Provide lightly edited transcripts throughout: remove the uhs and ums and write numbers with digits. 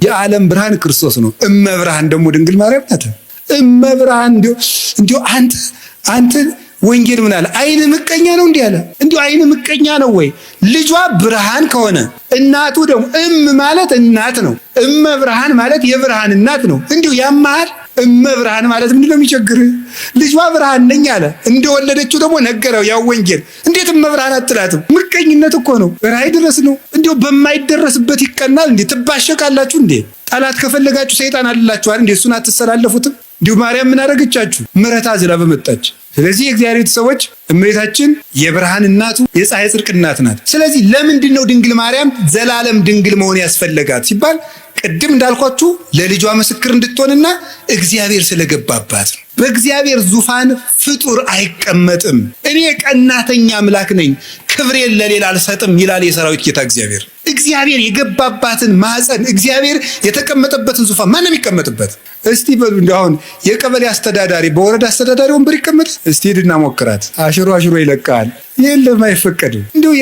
የዓለም ብርሃን ክርስቶስ ነው። እመብርሃን ደግሞ ድንግል ማርያም ናት። እመብርሃን እንዲሁ አንተ ወንጌል ምን አለ? አይነ ምቀኛ ነው እንዲህ አለ። እንዲሁ አይነ ምቀኛ ነው ወይ? ልጇ ብርሃን ከሆነ እናቱ ደግሞ ማለት እናት ነው። እመብርሃን ማለት የብርሃን እናት ነው። እንዲሁ ያማል። እመብርሃን ማለት ምንድነው የሚቸግር? ልጇ ብርሃን ነኝ አለ። እንደወለደችው ደግሞ ነገረው ያው ወንጌል። እንዴት እመብርሃን አትላትም? ምቀኝነት እኮ ነው። ራይ ድረስ ነው። እንዲሁ በማይደረስበት ይቀናል እንዴ? ትባሸቃላችሁ እንዴ? ጠላት ከፈለጋችሁ ሰይጣን አልላችሁ አይደል እንዴ? እሱን አትሰላለፉትም? እንዲሁ ማርያም ምን አደረገቻችሁ? ምሕረት አዝላ በመጣች። ስለዚህ የእግዚአብሔር ቤተሰቦች እመቤታችን የብርሃን እናቱ የፀሐይ ጽድቅ እናት ናት። ስለዚህ ለምንድን ነው ድንግል ማርያም ዘላለም ድንግል መሆን ያስፈለጋት ሲባል ቅድም እንዳልኳችሁ ለልጇ ምስክር እንድትሆንና እግዚአብሔር ስለገባባት ነው። በእግዚአብሔር ዙፋን ፍጡር አይቀመጥም። እኔ ቀናተኛ አምላክ ነኝ፣ ክብሬን ለሌላ አልሰጥም ይላል የሰራዊት ጌታ እግዚአብሔር። እግዚአብሔር የገባባትን ማህፀን እግዚአብሔር የተቀመጠበትን ዙፋን ማንም ይቀመጥበት? እስቲ በሉ እንደው አሁን የቀበሌ አስተዳዳሪ በወረዳ አስተዳዳሪ ወንበር ይቀመጥ? እስቲ ሄድና ሞክራት። አሽሮ ይለቃል። የለም አይፈቀድም። እንደው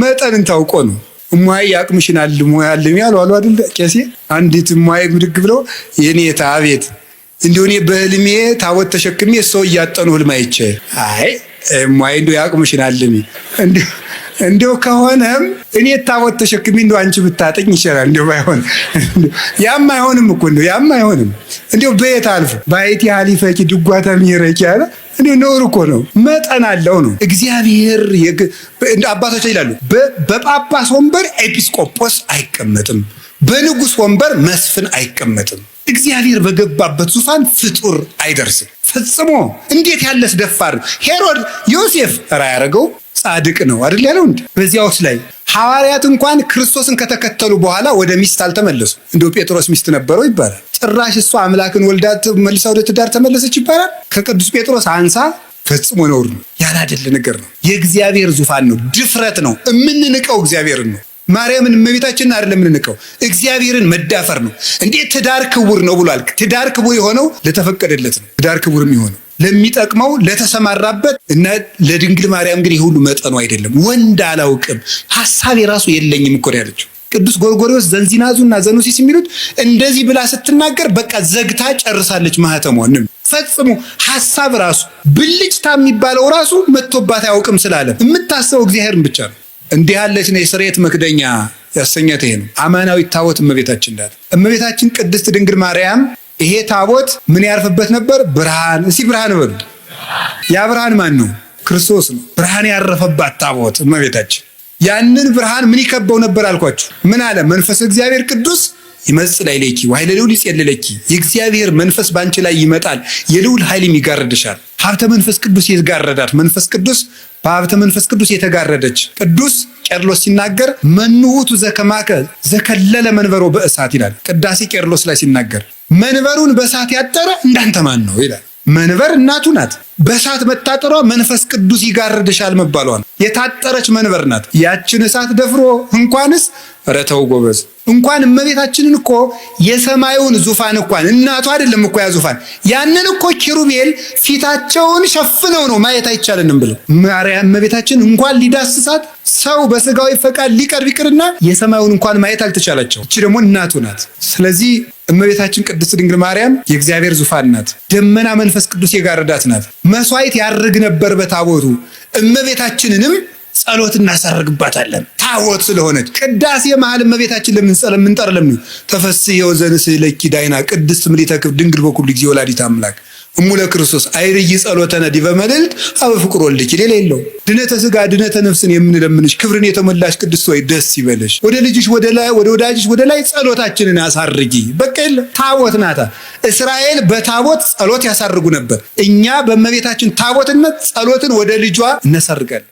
መጠንን ታውቆ ነው። እማይ ያቅምሽን አልሙ ያሉ አይደል ቄሴ። አንዲት እማይ ብድግ ብለው የኔታ አቤት እንደው እኔ በህልሜ ታቦት ተሸክሜ ሰው እያጠኑ ህልም አይቼ አይ እማይ እንደው ያቅምሽን አልሚ እንደው ከሆነም እኔ ታቦት ተሸክሜ እንደው አንቺ ብታጠኝ ይችላል። እንደው ባይሆን ያም አይሆንም እኮ ያም አይሆንም። እንደው በየት አልፎ ባይቲ ሐሊፈቂ ድጓታ ሚረቂ ያለ እንደው ነውር እኮ ነው። መጠን አለው ነው እግዚአብሔር። አባቶች ይላሉ በጳጳስ ወንበር ኤጲስቆጶስ አይቀመጥም፣ በንጉስ ወንበር መስፍን አይቀመጥም። እግዚአብሔር በገባበት ዙፋን ፍጡር አይደርስም ፈጽሞ። እንዴት ያለስ ደፋር! ሄሮድ ዮሴፍ ራ ያረገው ጻድቅ ነው አይደል ያለው እንዴ? በዚያውስ ላይ ሐዋርያት እንኳን ክርስቶስን ከተከተሉ በኋላ ወደ ሚስት አልተመለሱ። እንደው ጴጥሮስ ሚስት ነበረው ይባላል። ጭራሽ እሷ አምላክን ወልዳት መልሳ ወደ ትዳር ተመለሰች ይባላል። ከቅዱስ ጴጥሮስ አንሳ ፈጽሞ ነውር ነው። ያላደለ ነገር ነው። የእግዚአብሔር ዙፋን ነው። ድፍረት ነው። የምንንቀው እግዚአብሔርን ነው። ማርያምን እመቤታችንን አይደለም የምንንቀው፣ እግዚአብሔርን መዳፈር ነው። እንዴት ትዳር ክቡር ነው ብሏል። ትዳር ክቡር የሆነው ለተፈቀደለት ነው። ትዳር ክቡር የሚሆነው ለሚጠቅመው ለተሰማራበት እና ለድንግል ማርያም ግን ይሁሉ መጠኑ አይደለም። ወንድ አላውቅም ሐሳብ የራሱ የለኝም እኮ ያለችው። ቅዱስ ጎርጎርዮስ ዘንዚናዙና ዘኑሲስ የሚሉት እንደዚህ ብላ ስትናገር በቃ ዘግታ ጨርሳለች ማህተሟን። ፈጽሞ ሐሳብ ራሱ ብልጭታ የሚባለው ራሱ መጥቶባት አያውቅም ስላለ የምታስበው እግዚአብሔርን ብቻ ነው። እንዲህ ያለች ነው የስርየት መክደኛ ያሰኘት ይሄ ነው። አማናዊት ታቦት እመቤታችን ናት። እመቤታችን ቅድስት ድንግል ማርያም ይሄ ታቦት ምን ያርፍበት ነበር? ብርሃን። እስቲ ብርሃን በሉ። ያ ብርሃን ማን ነው? ክርስቶስ ነው። ብርሃን ያረፈባት ታቦት እመቤታችን። ያንን ብርሃን ምን ይከበው ነበር አልኳችሁ? ምን አለ? መንፈስ እግዚአብሔር ቅዱስ ይመጽእ ላዕሌኪ ወኃይለ ልዑል ይጼልለኪ። የእግዚአብሔር መንፈስ ባንቺ ላይ ይመጣል፣ የልዑል ኃይልም ይጋርድሻል። ሀብተ መንፈስ ቅዱስ የተጋረዳት መንፈስ ቅዱስ በሀብተ መንፈስ ቅዱስ የተጋረደች። ቅዱስ ቄርሎስ ሲናገር መኑ ውእቱ ዘከማከ ዘከለለ መንበሮ በእሳት ይላል። ቅዳሴ ቄርሎስ ላይ ሲናገር መንበሩን በእሳት ያጠረ እንዳንተ ማን ነው ይላል። መንበር እናቱ ናት። በእሳት መታጠሯ መንፈስ ቅዱስ ይጋርድሻል መባሏ ነው። የታጠረች መንበር ናት። ያችን እሳት ደፍሮ እንኳንስ ረተው ጎበዝ እንኳን እመቤታችንን እኮ የሰማዩን ዙፋን እንኳን እናቱ አይደለም እኮ ያ ዙፋን ያንን እኮ ኪሩቤል ፊታቸውን ሸፍነው ነው ማየት አይቻልንም ብለው ማርያም እመቤታችን እንኳን ሊዳስሳት ሰው በስጋዊ ፈቃድ ሊቀርብ ይቅርና የሰማዩን እንኳን ማየት አልተቻላቸው። እቺ ደግሞ እናቱ ናት። ስለዚህ እመቤታችን ቅድስት ድንግል ማርያም የእግዚአብሔር ዙፋን ናት። ደመና መንፈስ ቅዱስ የጋረዳት ናት። መስዋዕት ያርግ ነበር በታቦቱ። እመቤታችንንም ጸሎት እናሳርግባታለን ታቦት ስለሆነች። ቅዳሴ መሃል እመቤታችን ለምን ጠርለም ነው? ተፈስሒ ወዘንሥእ ለኪ ዳይና ቅድስት ምልዕተ ክብር ድንግል በኩሉ ጊዜ ወላዲተ አምላክ እሙለ ክርስቶስ አይርይ ጸሎተነ ዲበ መልዕልት አበ ፍቁር ወልድኪ። ሌላ የለው። ድነተ ሥጋ ድነተ ነፍስን የምንለምንሽ ክብርን የተሞላሽ ቅድስት ሆይ ደስ ይበልሽ። ወደ ልጅሽ ወደ ላይ ወደ ወዳጅሽ ወደ ላይ ጸሎታችንን አሳርጊ። በቃ የለ ታቦት ናታ። እስራኤል በታቦት ጸሎት ያሳርጉ ነበር። እኛ በእመቤታችን ታቦትነት ጸሎትን ወደ ልጇ እናሳርጋለን።